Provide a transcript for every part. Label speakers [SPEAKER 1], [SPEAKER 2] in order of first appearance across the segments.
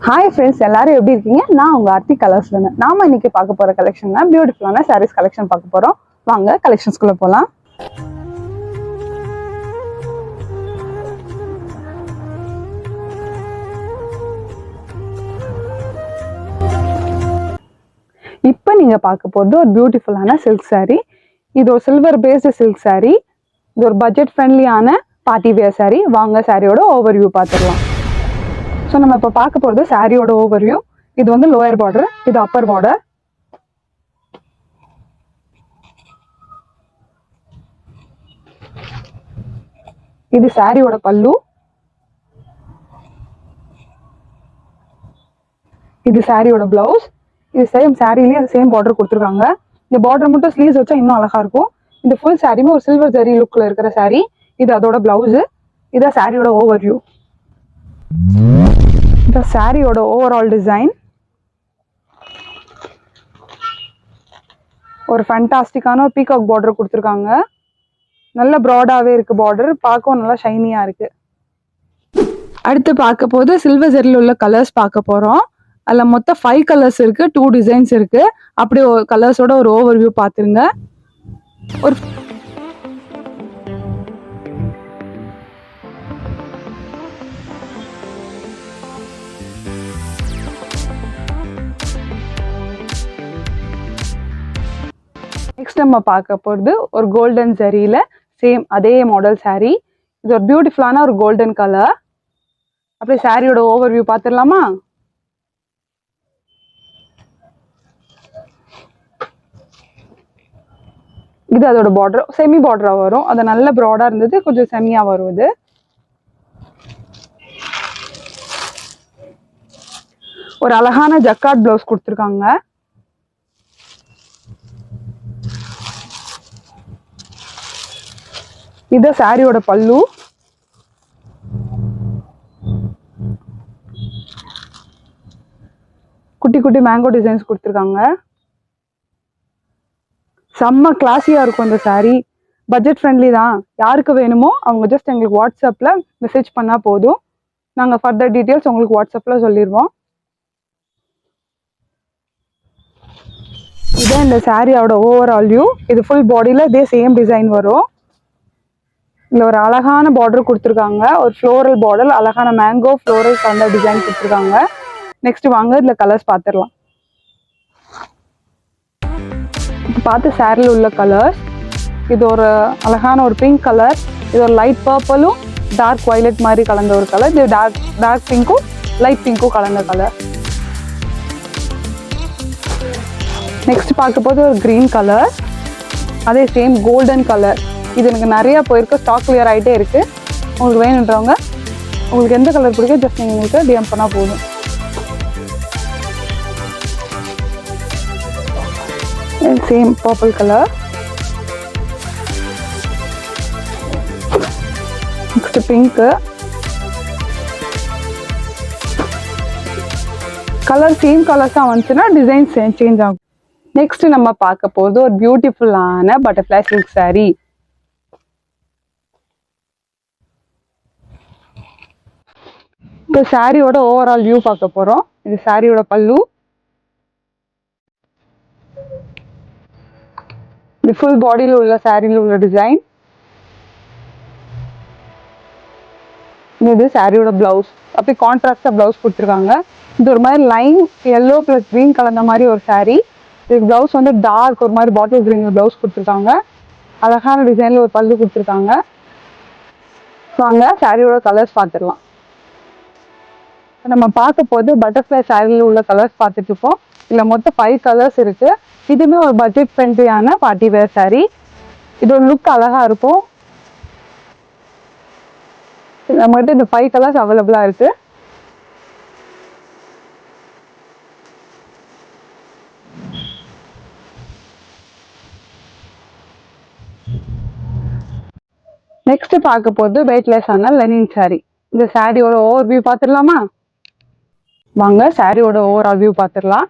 [SPEAKER 1] Hi friends, எல்லாரும் எப்படி இருக்கீங்க? நான் உங்க ஆர்த்தி கலர்ஸ்ல நாம இன்னைக்கு பார்க்க போற கலெக்ஷன் தான் பியூட்டிஃபுல்லான சாரீஸ் கலெக்ஷன் பார்க்க போறோம். வாங்க கலெக்ஷன்ஸ்குள்ள போலாம். இப்போ நீங்க பார்க்க போறது ஒரு பியூட்டிஃபுல்லான சில்க் சாரீ. இது ஒரு சில்வர் பேஸ்டு சில்க் சாரீ. இது ஒரு பட்ஜெட் ஃப்ரெண்ட்லியான பார்ட்டி வேர் சாரீ. வாங்க சாரியோட ஓவர்வியூ பார்த்துடலாம். ஸோ நம்ம இப்போ பார்க்க போகிறது சாரியோட ஓவர்வியூ. இது வந்து லோயர் பார்டர், இது அப்பர் பார்டர். இது சாரியோட பல்லு. இது சாரியோட பிளவுஸ். இது சேம் சாரிலேயே சேம் பார்டர் கொடுத்துருக்காங்க. இந்த பார்டர் மட்டும் ஸ்லீவ்ஸ் வச்சா இன்னும் அழகா இருக்கும். இந்த ஃபுல் சாரியுமே ஒரு சில்வர் ஜரி லுக்ல இருக்கிற சாரி. இது அதோட பிளவுஸ். இதான் சாரியோட ஓவர்வியூ. இந்த சாரியோட ஓவரால் டிசைன் ஒரு ஃபேண்டாஸ்டிக்கான பீகாக் பார்டர் கொடுத்துருக்காங்க. நல்ல ப்ராடாவே இருக்கு பார்டர், பார்க்கவும் நல்லா ஷைனியா இருக்கு. அடுத்து பார்க்க போது சில்வர் ஜெரியில் உள்ள கலர்ஸ் பார்க்க போறோம். அதில் மொத்தம் 5 கலர்ஸ் இருக்கு, 2 டிசைன்ஸ் இருக்கு. அப்படியே கலர்ஸோட ஒரு ஓவர்வியூ பார்த்துருங்க. ஒரு நெக்ஸ்ட் நம்ம பார்க்க போகிறது ஒரு கோல்டன் ஜரியில் சேம் அதே மாடல் சாரீ. இது ஒரு பியூட்டிஃபுல்லான ஒரு கோல்டன் கலர். அப்படியே சாரியோட ஓவர்வியூ பார்த்துடலாமா? இது அதோட பார்டர் செமி பார்டரா வரும். அது நல்ல ப்ராடா இருந்தது, கொஞ்சம் செமியா வரும். இது ஒரு அழகான ஜக்கார்ட் பிளவுஸ் கொடுத்துருக்காங்க. இது சாரியோட பல்லு. குட்டி குட்டி மேங்கோ டிசைன்ஸ் கொடுத்துருக்காங்க. செம்ம கிளாஸியா இருக்கும் இந்த சாரீ. பட்ஜெட் ஃப்ரெண்ட்லி தான். யாருக்கு வேணுமோ அவங்க ஜஸ்ட் எங்களுக்கு வாட்ஸ்அப்ல மெசேஜ் பண்ணா போதும். நாங்கள் ஃபர்தர் டீட்டெயில்ஸ் உங்களுக்கு வாட்ஸ்அப்ல சொல்லிடுவோம். இதான் இந்த சாரியோட ஓவரால் வியூ. இது ஃபுல் பாடியில இதே சேம் டிசைன் வரும். இதுல ஒரு அழகான பார்டர் கொடுத்துருக்காங்க. ஒரு ஃப்ளோரல் பார்டர், அழகான மேங்கோ ஃப்ளோரல் கலந்த டிசைன் கொடுத்துருக்காங்க. நெக்ஸ்ட் வாங்க இதுல கலர்ஸ் பார்த்துடலாம். பார்த்து சாரியில் உள்ள கலர்ஸ், இது ஒரு அழகான ஒரு பிங்க் கலர். இது ஒரு லைட் பர்பிளும் டார்க் வயலட் மாதிரி கலந்த ஒரு கலர். இது டார்க் பிங்க்கும் லைட் பிங்க்கும் கலந்த கலர். நெக்ஸ்ட் பார்க்க போது ஒரு கிரீன் கலர், அதே சேம் கோல்டன் கலர். இது எனக்கு நிறைய போயிருக்கு, ஸ்டாக் கிளியர் ஆகிட்டே இருக்கு. உங்களுக்கு வேணுன்றவங்க உங்களுக்கு எந்த கலர் பிடிக்கும் ஜஸ்ட் நீங்கள் உங்களுக்கு டிஎம் பண்ணால் போதும். Same purple colour. Next pink colour. Same colours தான் வந்துச்சுன்னா டிசைன் சேஞ்ச் ஆகும். நெக்ஸ்ட் நம்ம பார்க்க போகிறது ஒரு பியூட்டிஃபுல்லான பட்டர்ஃப்ளை சில்க் சாரீ. இப்போ சாரியோட ஓவரால் வியூ பார்க்க போறோம். இது சாரியோட பல்லு. இது ஃபுல் பாடியில் உள்ள சாரியில் உள்ள டிசைன். இது சாரியோட பிளவுஸ். அப்படியே கான்ட்ராஸ்டா பிளவுஸ் கொடுத்துருக்காங்க. இது ஒரு மாதிரி லைன் எல்லோ பிளஸ் கிரீன் கலந்த மாதிரி ஒரு சாரீ. இதுக்கு பிளவுஸ் வந்து டார்க் ஒரு மாதிரி பாட்டில் கிரீன் பிளவுஸ் கொடுத்துருக்காங்க. அழகான டிசைன்ல ஒரு பல்லு கொடுத்துருக்காங்க. வாங்க சாரியோட கலர்ஸ் பார்த்துடலாம். நம்ம பார்க்க போது பட்டர்ஃப்ளை சாரியில் உள்ள கலர்ஸ் பார்த்துட்டு இருக்கோம். இதில் மொத்தம் 5 கலர்ஸ் இருக்கு. இதுவுமே ஒரு பட்ஜெட் ஃப்ரெண்ட்லியான பார்ட்டி வேர் சாரீ. இதோட லுக் அழகா இருக்கும். நம்மகிட்ட இந்த 5 கலர்ஸ் அவைலபிளா இருக்கு. நெக்ஸ்ட் பார்க்க போது வெயிட்லெஸ் ஆன லெனின் சாரீ. இந்த சாரியோட ஓவர் வியூ பார்த்துடலாமா? வாங்க சாரியோட ஓவரால் வியூ பார்த்துடலாம்.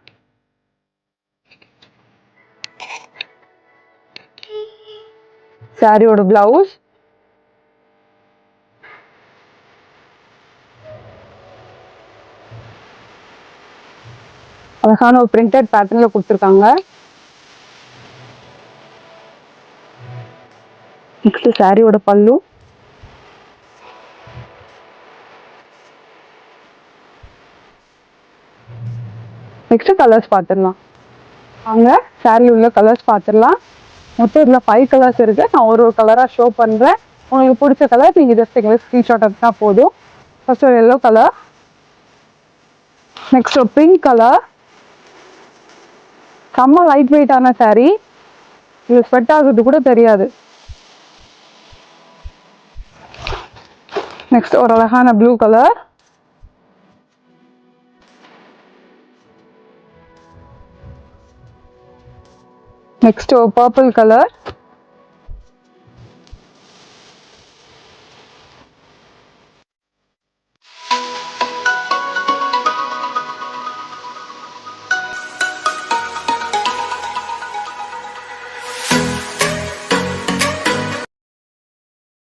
[SPEAKER 1] சாரியோட பிளவுஸ், அழகான ஒரு பிரிண்டட் பேட்டர்ன்ல கொடுத்துருக்காங்க. நெக்ஸ்ட் சாரியோட பல்லு. நெக்ஸ்ட் கலர்ஸ் பார்த்துடலாம். வாங்க சாரி உள்ள கலர்ஸ் பார்த்துடலாம். மொத்தம் இதில் 5 கலர்ஸ் இருக்கு. நான் ஒரு ஒரு கலராக ஷோ பண்ணுறேன். உங்களுக்கு பிடிச்ச கலர் நீங்கள் ஜஸ்ட் எங்களுக்கு ஸ்க்ரீன்ஷாட் எடுத்தா போதும். ஃபர்ஸ்ட் ஒரு எல்லோ கலர், நெக்ஸ்ட் ஒரு பிங்க் கலர். செம்ம லைட் வெயிட்டான சாரி, இது ஸ்வெட் ஆகுறது கூட தெரியாது. நெக்ஸ்ட் ஒரு அழகான ப்ளூ கலர், நெக்ஸ்ட் ஒரு பர்பிள் கலர்,